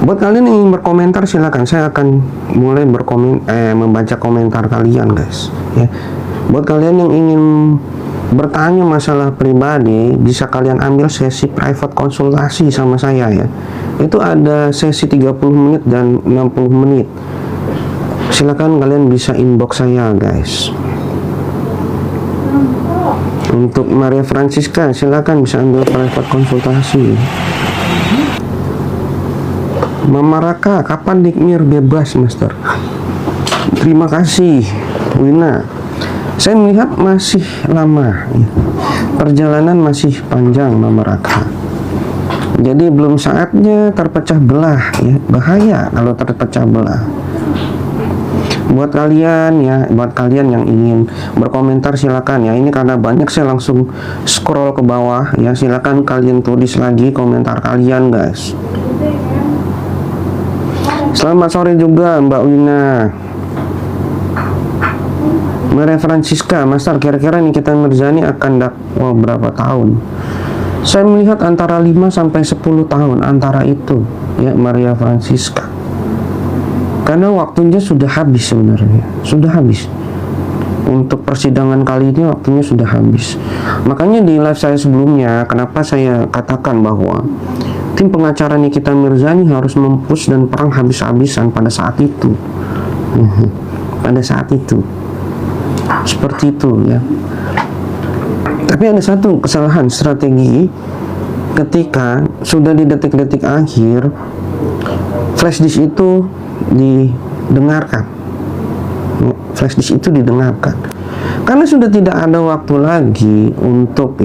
Buat kalian yang ingin berkomentar silakan, saya akan mulai membaca komentar kalian guys ya. Buat kalian yang ingin bertanya masalah pribadi, bisa kalian ambil sesi private konsultasi sama saya ya. Itu ada sesi 30 menit dan 60 menit. Silakan kalian bisa inbox saya guys. Untuk Maria Francisca silakan bisa ambil private konsultasi. Mama Raka, kapan Nikmir bebas, Master? Terima kasih, Wina. Saya melihat masih lama, perjalanan masih panjang, Mama Raka. Jadi belum saatnya terpecah belah, ya. Bahaya kalau terpecah belah. Buat kalian ya, buat kalian yang ingin berkomentar silakan ya. Ini karena banyak saya langsung scroll ke bawah ya. Silakan kalian tulis lagi komentar kalian, guys. Selamat sore juga Mbak Wina. Maria Francisca, Master, kira-kira Nikita Mirzani akan dakwah berapa tahun? Saya melihat antara 5 sampai 10 tahun antara itu ya, Maria Francisca. Karena waktunya sudah habis sebenarnya. Sudah habis. Untuk persidangan kali ini waktunya sudah habis. Makanya di live saya sebelumnya, kenapa saya katakan bahwa tim pengacara Nikita Mirzani harus mempush dan perang habis-habisan pada saat itu. Pada saat itu. Seperti itu ya. Tapi ada satu kesalahan strategi ketika sudah di detik-detik akhir flash disk itu didengarkan. Flash disk itu didengarkan. Karena sudah tidak ada waktu lagi untuk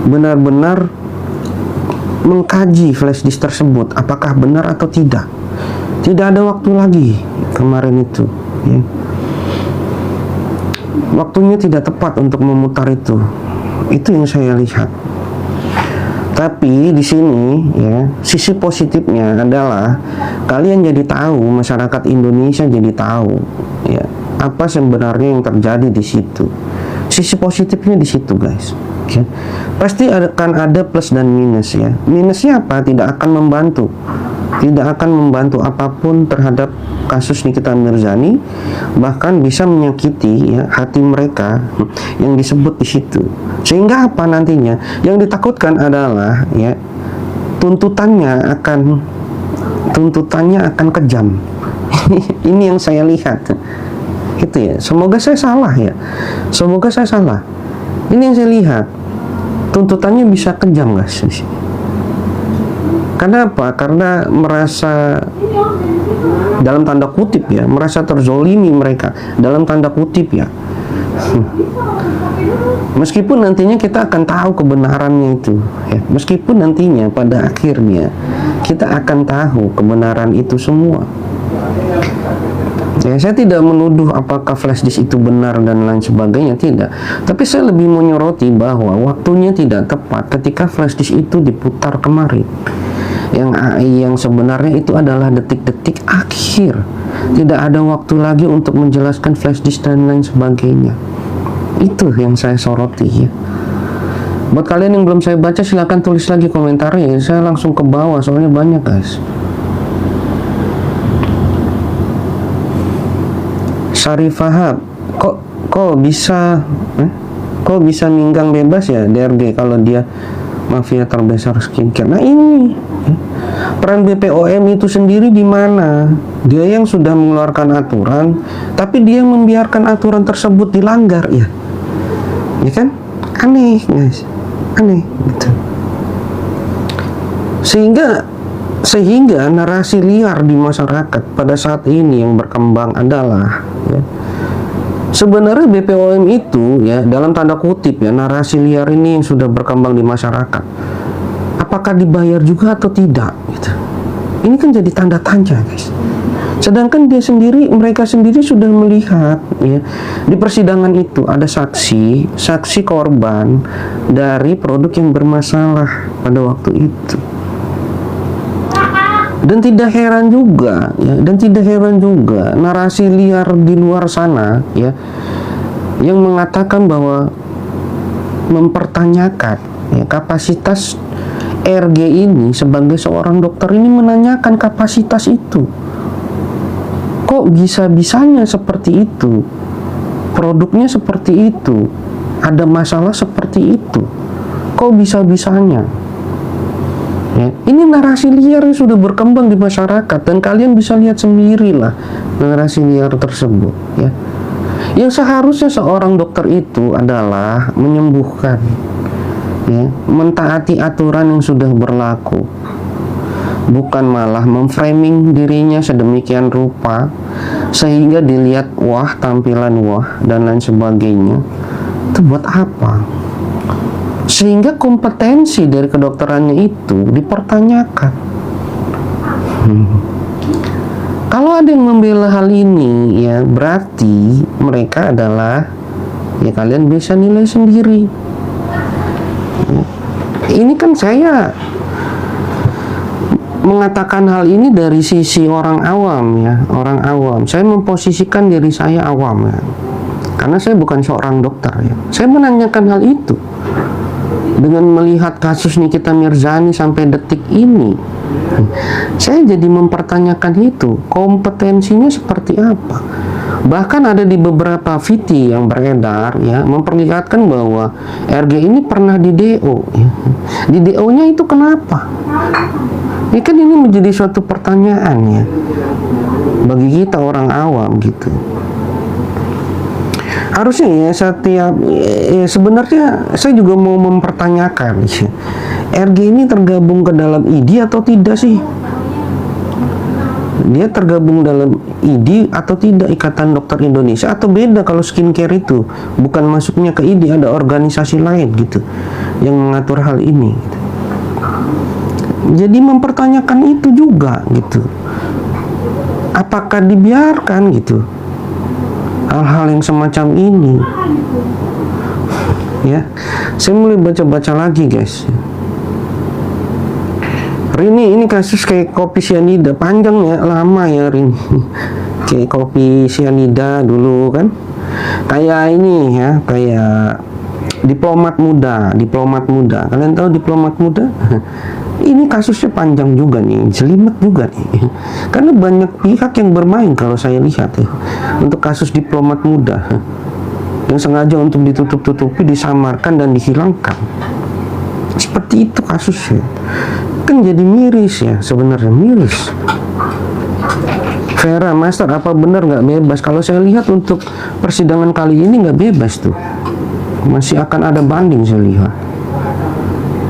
benar-benar mengkaji flash disk tersebut apakah benar atau tidak. Tidak ada waktu lagi kemarin itu ya. Waktunya tidak tepat untuk memutar itu. Itu yang saya lihat. Tapi di sini ya, sisi positifnya adalah kalian jadi tahu, masyarakat Indonesia jadi tahu ya apa sebenarnya yang terjadi di situ. Sisi positifnya di situ, guys. Ya. Pasti akan ada plus dan minus ya. Minusnya apa? Tidak akan membantu. Tidak akan membantu apapun terhadap kasus Nikita Mirzani, bahkan bisa menyakiti ya hati mereka yang disebut di situ. Sehingga apa nantinya? Yang ditakutkan adalah ya tuntutannya akan kejam. Ini yang saya lihat. Gitu ya. Semoga saya salah ya. Semoga saya salah. Ini yang saya lihat. Tuntutannya bisa kejam, guys. Karena apa? Karena merasa dalam tanda kutip ya, merasa terzolimi mereka dalam tanda kutip ya. Meskipun nantinya kita akan tahu kebenarannya itu ya. Meskipun nantinya pada akhirnya kita akan tahu kebenaran itu semua. Ya, saya tidak menuduh apakah flash disk itu benar dan lain sebagainya, tidak. Tapi saya lebih menyoroti bahwa waktunya tidak tepat ketika flash disk itu diputar kemarin. Yang sebenarnya itu adalah detik-detik akhir. Tidak ada waktu lagi untuk menjelaskan flash disk dan lain sebagainya. Itu yang saya soroti ya. Buat kalian yang belum saya baca, silahkan tulis lagi komentarnya. Saya langsung ke bawah soalnya banyak, guys. Syarifahab, kok bisa minggang bebas ya DRG kalau dia mafia terbesar skincare. Nah ini peran BPOM itu sendiri di mana? Dia yang sudah mengeluarkan aturan, tapi dia membiarkan aturan tersebut dilanggar ya. Ya kan? Aneh, guys. Aneh gitu. Sehingga narasi liar di masyarakat pada saat ini yang berkembang adalah ya, sebenarnya BPOM itu ya, dalam tanda kutip ya, narasi liar ini yang sudah berkembang di masyarakat, apakah dibayar juga atau tidak gitu. Ini kan jadi tanda tanya, guys. Sedangkan mereka sendiri sudah melihat ya, di persidangan itu ada saksi korban dari produk yang bermasalah pada waktu itu. Dan tidak heran juga narasi liar di luar sana ya, yang mengatakan bahwa mempertanyakan ya, kapasitas RG ini sebagai seorang dokter ini menanyakan kapasitas itu. Kok bisa-bisanya seperti itu? Produknya seperti itu, ada masalah seperti itu. Kok bisa-bisanya? Ya, ini narasi liar yang sudah berkembang di masyarakat dan kalian bisa lihat sendiri lah narasi liar tersebut. Ya, yang seharusnya seorang dokter itu adalah menyembuhkan, ya, mentaati aturan yang sudah berlaku, bukan malah memframing dirinya sedemikian rupa sehingga dilihat wah, tampilan wah dan lain sebagainya. Itu buat apa? Sehingga kompetensi dari kedokterannya itu dipertanyakan. Kalau ada yang membela hal ini, ya berarti mereka adalah, ya kalian bisa nilai sendiri. Ini kan saya mengatakan hal ini dari sisi orang awam, ya, orang awam. Saya memposisikan diri saya awam, ya, karena saya bukan seorang dokter, ya. Saya menanyakan hal itu dengan melihat kasus Nikita Mirzani sampai detik ini. Saya jadi mempertanyakan itu, kompetensinya seperti apa. Bahkan ada di beberapa VT yang beredar, ya, memperlihatkan bahwa RG ini pernah di DO, ya. Di DO-nya itu kenapa? Ini kan ini menjadi suatu pertanyaan, ya, bagi kita orang awam gitu. Harusnya ya setiap, ya, sebenarnya saya juga mau mempertanyakan, ya, RG ini tergabung ke dalam ID atau tidak sih? Dia tergabung dalam ID atau tidak, Ikatan Dokter Indonesia, atau beda kalau skincare itu bukan masuknya ke ID, ada organisasi lain gitu yang mengatur hal ini gitu. Jadi mempertanyakan itu juga gitu. Apakah dibiarkan gitu hal-hal yang semacam ini? Ya, saya mulai baca-baca lagi, guys. Rini, ini kasus kayak kopi sianida, panjang ya, lama ya Rini. Kayak kopi sianida dulu kan, kayak ini ya, kayak diplomat muda. Kalian tahu diplomat muda? Ini kasusnya panjang juga nih, jelimet juga nih. Karena banyak pihak yang bermain kalau saya lihat, ya, untuk kasus diplomat muda yang sengaja untuk ditutup-tutupi, disamarkan dan dihilangkan. Seperti itu kasusnya. Kan jadi miris ya, sebenarnya miris. Vera, Master, apa benar nggak bebas? Kalau saya lihat untuk persidangan kali ini nggak bebas tuh. Masih akan ada banding saya lihat.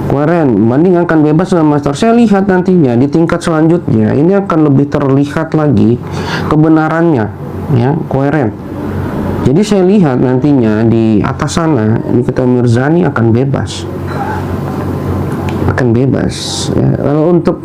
Kemarin banding akan bebas sama Master. Saya lihat nantinya di tingkat selanjutnya ini akan lebih terlihat lagi kebenarannya, ya, koeren. Jadi saya lihat nantinya di atas sana Nikita Mirzani akan bebas, ya. Kalau untuk